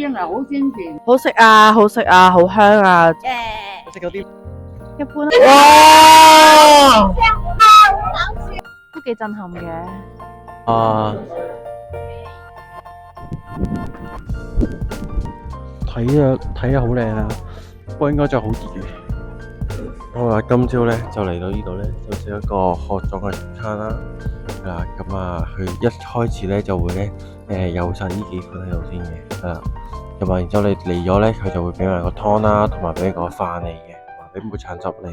真係好鮮甜，好食啊，好食啊，好香啊！食嗰啲一般啦，哇都幾震撼嘅。啊！睇啊好靚啊，不過應該就好熱嘅。好啦，今朝咧就嚟到呢度咧，就食一個學咗嘅早餐啦。係啦，咁啊，佢一開始咧就會咧有晒呢幾款喺度先嘅，係啦。咁啊，然之後你嚟咗咧，佢就會俾埋個湯啦，同埋俾個飯你嘅，同埋俾梅橙汁你。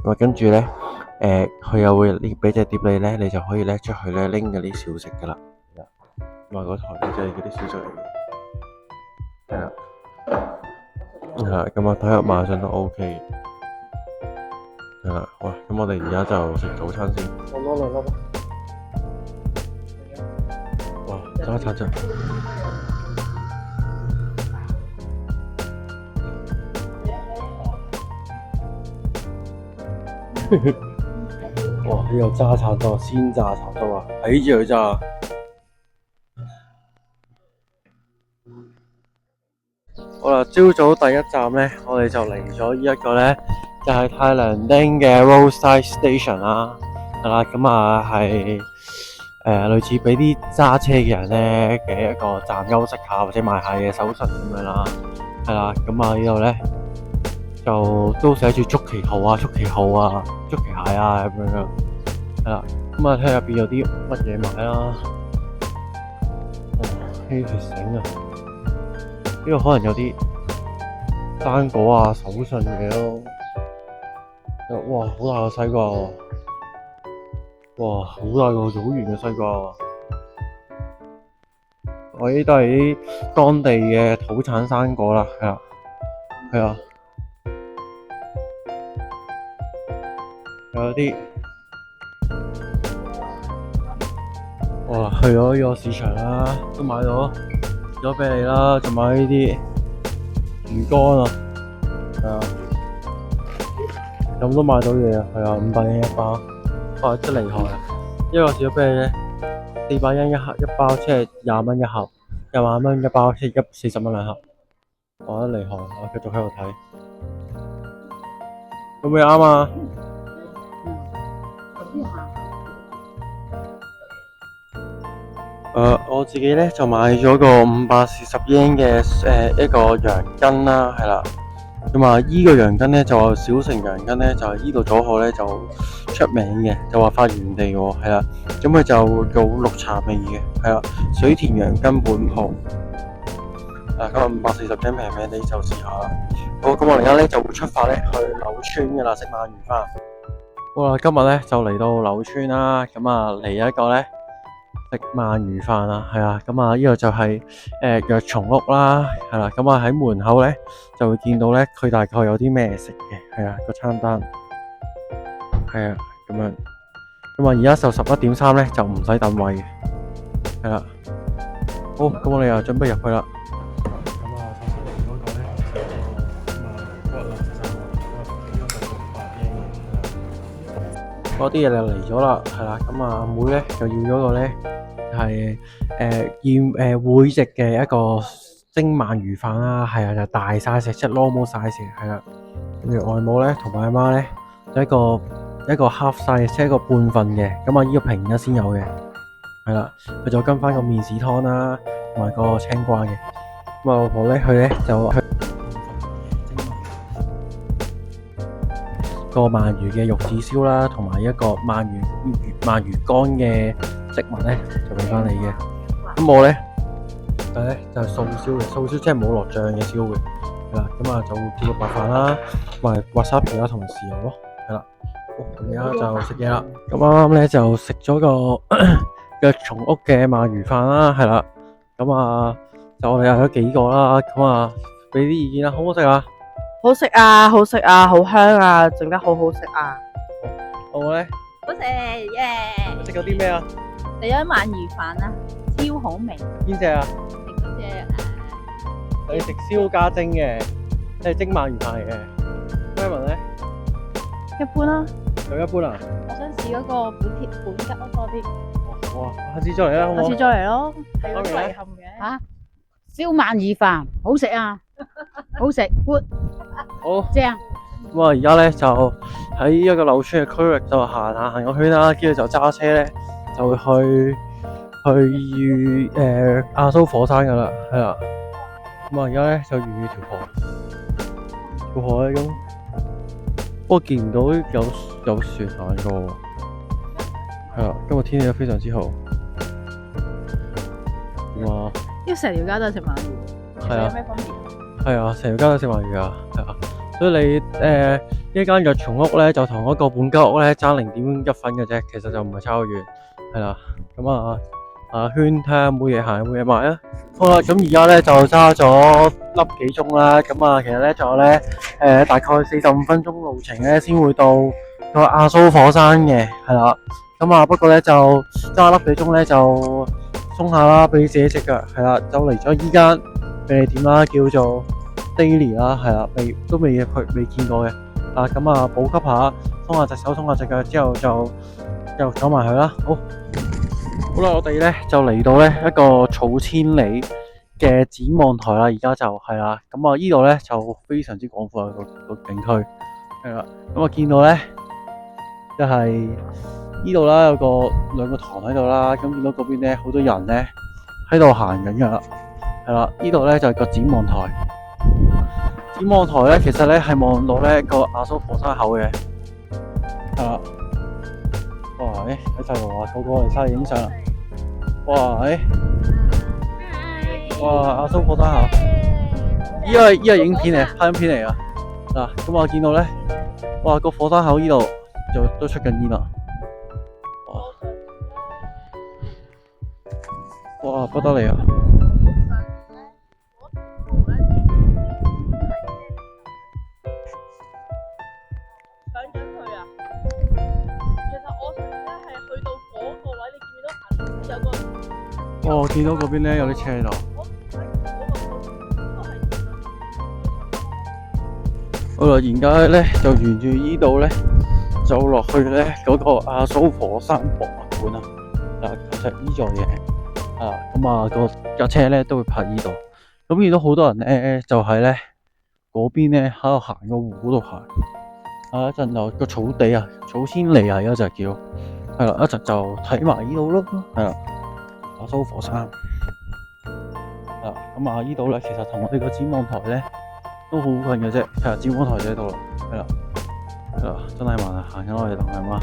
咁啊，跟住咧佢又會俾隻碟你咧，你就可以咧出去咧拎嗰啲小食噶啦。係啦，咁啊嗰台咧就係嗰啲小食嚟嘅。係啦。係啦，咁啊睇下馬上都 OK 嘅。係啦，哇！咁我哋而家就食早餐先。我攞兩粒。哇！揸餐真。哇！呢個揸橙汁，鮮榨橙汁啊，睇住佢揸。好啦，朝早第一站咧，我哋就嚟咗呢一個咧，就係太良町嘅 Roadside Station 啦。係啦，咁啊係類似俾啲揸車嘅人咧嘅一個站休息下或者買下嘢手信咁樣啦。係啦，咁啊呢度咧就都寫住竹旗號啊、竹旗號啊、竹旗蟹啊咁樣樣。係啦，咁啊睇下入邊有啲乜嘢買啦。稀血繩啊！呢度可能有啲生果啊、手信嘢咯。哇，好大個西瓜喎！哇，好大個，好圓嘅西瓜喎！我呢都係啲當地嘅土產生果啦，係啊，係啊，有啲哇，去咗呢個市場啦，都買咗俾你啦，仲買呢啲魚乾啊，係啊，咁都買到嘢啊，係啊，500yen一包，哇，真厲害啊！一個小啤梨咧，400yen一包，即係20蚊一盒，20蚊一包，即係40蚊兩盒，哇，真厲害！我繼續喺度睇，會唔會啱啊？我自己咧就買咗個540 yen 嘅一個羊筋啦，係啦。咁啊，依個羊筋咧就話小城羊筋咧就係依度佐賀咧就出名嘅，就話發源地喎，係啦。咁佢就有綠茶味嘅，係啦，水田羊筋本鋪。咁啊540 yen 平平地就試下啦。好，咁我而家咧就會出發咧去柳村嘅啦，食鰻魚飯。好啦，今日咧就嚟到柳村啦，咁啊嚟一個咧食鰻魚飯啦，係啊，咁啊呢個就係藥蟲屋啦，係啦，咁啊喺門口咧就會見到咧佢大概有啲咩食嘅，係啊個餐單，係啊咁樣，咁啊而家就11:3咧就唔使等位嘅，係啦，好，咁我哋又準備入去啦。咁啊，首先嚟嗰個咧就骨啦，嗰啲嘢就嚟咗啦，係啦，咁啊阿妹咧就要咗個咧係會籍嘅一個蒸鰻魚飯啦，係啊，就大 size 即係 normal size 係啦，跟住外母咧同埋阿媽咧就一個 half size 即係一個半份嘅，咁啊呢個平日先有嘅，係啦，佢就跟翻個麵豉湯啦，同埋個青瓜嘅，咁啊老婆咧佢咧就去個鰻魚嘅肉子燒啦，同埋一個鰻魚乾嘅食物咧就俾翻你嘅。咁我咧就係素燒嘅，素燒即係冇落醬嘅燒嘅，係啦。咁啊就叫個白飯啦，同埋滑沙皮啦，同埋豉油咯，係啦。好，咁而家就食嘢啦。咁啱啱咧就食咗個藥蟲屋嘅鰻魚飯啦，係啦。咁啊就我哋有咗幾個啦，咁啊俾啲意見啦，好唔好食啊？好食啊，好食啊，好香啊，整得好好食啊！好唔好咧？好食耶！食咗啲咩啊？食咗鰻魚飯啦，超好味。邊隻啊？食嗰隻你食燒加蒸嘅，你係蒸鰻魚飯嚟嘅。Raymond 咧？一般啦。就一般啊？我想試嗰個本吉屋多啲。好啊，下次再嚟啦，好唔好？下次再嚟咯。係好遺憾嘅。嚇燒鰻魚飯好食啊，好食 good 好。正。咁啊，而家咧就喺一個柳村嘅區域就行個圈啦，跟住就揸車咧就會去亞蘇火山噶啦，係啦。咁啊，而家咧就沿住條河咧咁，不過見唔到有船行過喎。係啦，今日天氣都非常之好。哇！因為成條街都係食鰻魚，係啊有咩分別？係啊，成條街都食鰻魚啊，係啊。所以你呢間藥蟲屋咧，就同一個本家屋咧爭0.1分嘅啫，其實就唔係差好遠，係啦。咁圈睇下有冇嘢行，有冇嘢買啊。好啦，咁而家咧就揸咗粒幾鐘啦，咁其實咧仲有咧大概45分鐘路程咧先會到個亞蘇火山嘅，係啦。咁不過咧就揸粒幾鐘咧就鬆下啦，俾自己隻腳，係啦，就嚟咗依間便利店啦，叫做 Daily 啦，係啦，未見過嘅，咁補給下，鬆下隻手，鬆下隻腳之後就又走埋去啦。好啦，我哋咧就嚟到咧一個草千里嘅展望台啦，而家就係啦，依度咧就非常之廣闊個景區，係啦，見到咧就係呢度啦，有兩個塘喺度啦，咁見到嗰邊咧好多人咧喺度行緊噶啦，係啦，呢度咧就係個展望台。展望台咧，其實咧係望到咧個亞蘇火山口嘅，係啦。哇！喺細路話個個嚟晒影相啦。哇！哇！亞蘇火山口，依個係影片嚟，拍影片嚟噶。嗱，咁我見到咧，哇個火山口呢度就都出緊煙啦。哇！不得了啊！我見到嗰邊咧有啲車喺度。好啦，而家咧就沿住呢度咧走落去咧嗰個亞蘇火山博物館啊。其實呢座嘢個架車咧都會泊呢度。咁見到好多人咧就喺咧嗰邊咧喺度行個湖嗰度行。一陣就個草地啊，草千里啊，而家就叫係啦。一陣就睇埋呢度咯，係啦。亞蘇火山，呢度咧其實同我哋個展望台咧都好近嘅啫，其實展望台就喺度啦，係啦，真係慢啊，行緊我哋同係嘛，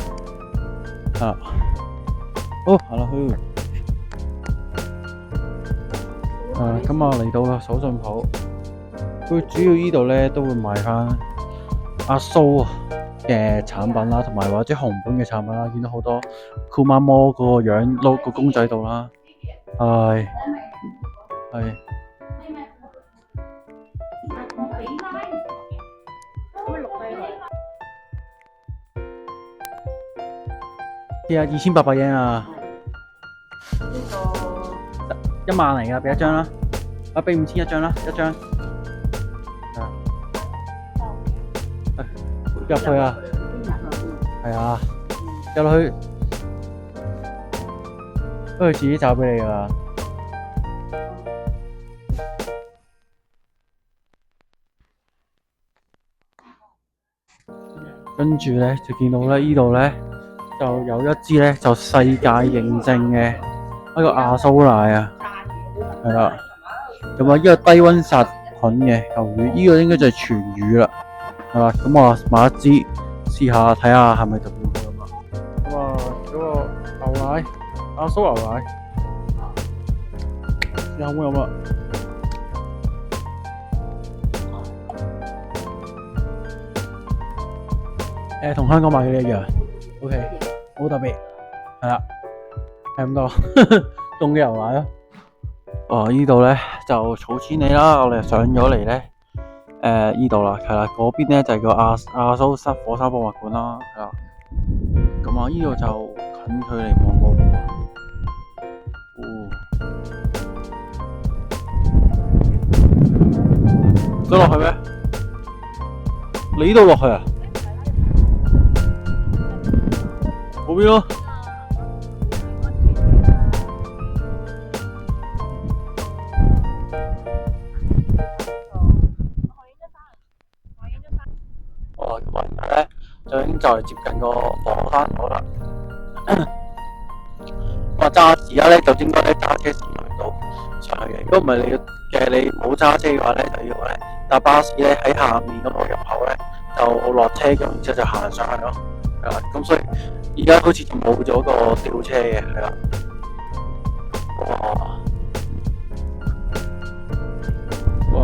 好行落去，嚟到啦手信鋪，佢主要呢度咧都會賣翻亞蘇嘅產品啦，同埋或者紅本嘅產品啦，見到好多酷媽魔嗰個樣撈個公仔度啦。係。啲2800yen啊！呢個1萬嚟㗎，俾一張啦。俾5000一張啦，一張。入去啊！係啊，入落去。都係自己找俾你噶啦。跟住咧就見到咧呢度咧就有一支咧就世界認證嘅一個亞蘇奶啊，係啦。咁呢個低溫殺菌嘅牛乳，呢個應該就係全乳啦，係啦。咁我買一支試下睇下係咪特別好啊嘛。嗰個牛奶。亞蘇牛奶，試下可唔可以飲啊？同香港買嘅一樣 ，OK，好特別，係啦，係咁多，凍嘅牛奶咯。呢度咧就草千里啦，我哋上咗嚟咧，呢度啦，係啦，嗰邊咧就係個亞蘇火山博物館啦，係啦。咁呢度就近距離望過湖。想落去咩？你呢度落去啊？嗰邊咯。哇！咁啊，而家咧就已經就嚟接近個火山口啦。我而家咧就應該咧揸車先去到上去嘅。如果唔係你冇揸車嘅話咧，就要咧搭巴士咧喺下面嗰個入口咧就落車咁，然之後就行上去咯。係啦，咁所以而家好似就冇咗個吊車嘅，係啦。哇！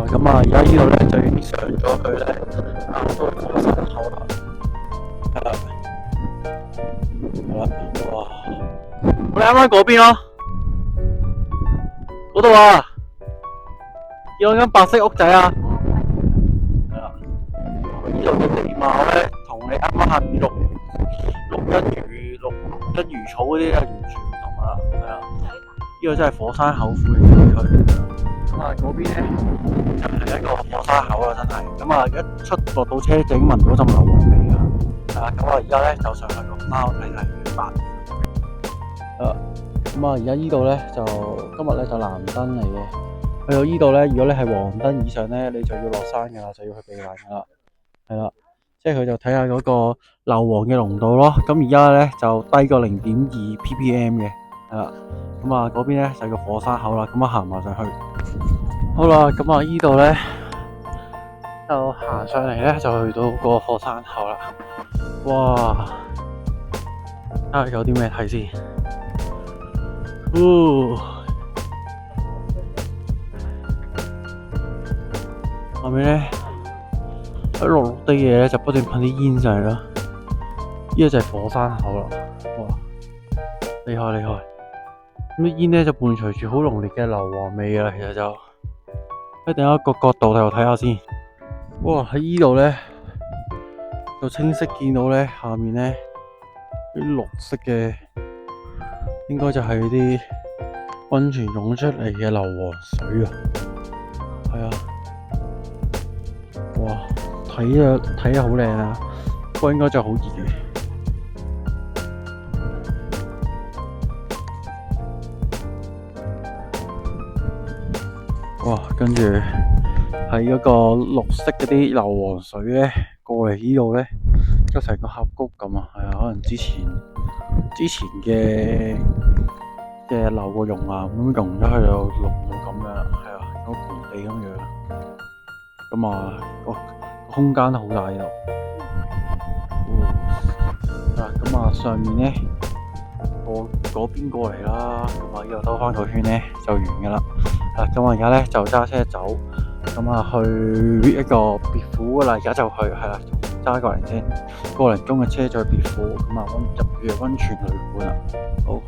咁啊，而家呢度咧就已經上咗去咧，到火山口啦。係啦，哇！我哋啱啱嗰邊咯，嗰度啊，見到間白色屋仔啊。係啦，呢度嘅地貌咧，同你啱啱下面綠茵如草嗰啲咧完全唔同啊。係啊，呢個真係火山口附近地區。咁啊，嗰邊咧就係一個火山口啦，真係。咁啊，一出落到車就已經聞到陣硫磺味啦。係啊，咁我而家咧就上去個貓睇睇白。咁啊，而家呢度咧就今日咧就藍燈嚟嘅。去到呢度咧，如果你係黃燈以上咧，你就要落山噶啦，就要去避難噶啦。係啦，即係佢就睇下嗰個硫磺嘅濃度咯。咁而家咧就低過0.2 ppm 嘅。係啦，咁啊嗰邊咧就係個火山口啦。咁啊行埋上去。好啦，咁啊呢度咧就行上嚟咧，就去到個火山口啦。哇！睇下有啲咩睇先。後面咧一綠綠啲嘢咧就不斷噴啲煙上嚟啦。呢個就係火山口啦。哇！厲害厲害！咁啲煙咧就伴隨住好濃烈嘅硫磺味啦。其實就一定有一個角度度睇下先。哇！喺呢度咧就清晰見到咧下面咧啲綠色嘅，應該就係啲溫泉湧出嚟嘅硫磺水啊。係啊，哇！睇得好靚啊，不過應該就好熱嘅。哇！跟住喺嗰個綠色嗰啲硫磺水咧過嚟呢度咧，就成個峽谷咁啊。係啊，可能之前嘅流過溶啊，咁溶咗佢就濃到咁樣，係啊，個盆地咁樣。咁啊個空間都好大呢度。咁啊上面咧嗰邊過嚟啦，咁啊呢度兜翻個圈咧就完噶啦。咁我而家咧就揸車走，咁啊去一個別府啦。而家就去係啦，揸個零鐘嘅車再別府，咁啊入去溫泉旅館啦。好。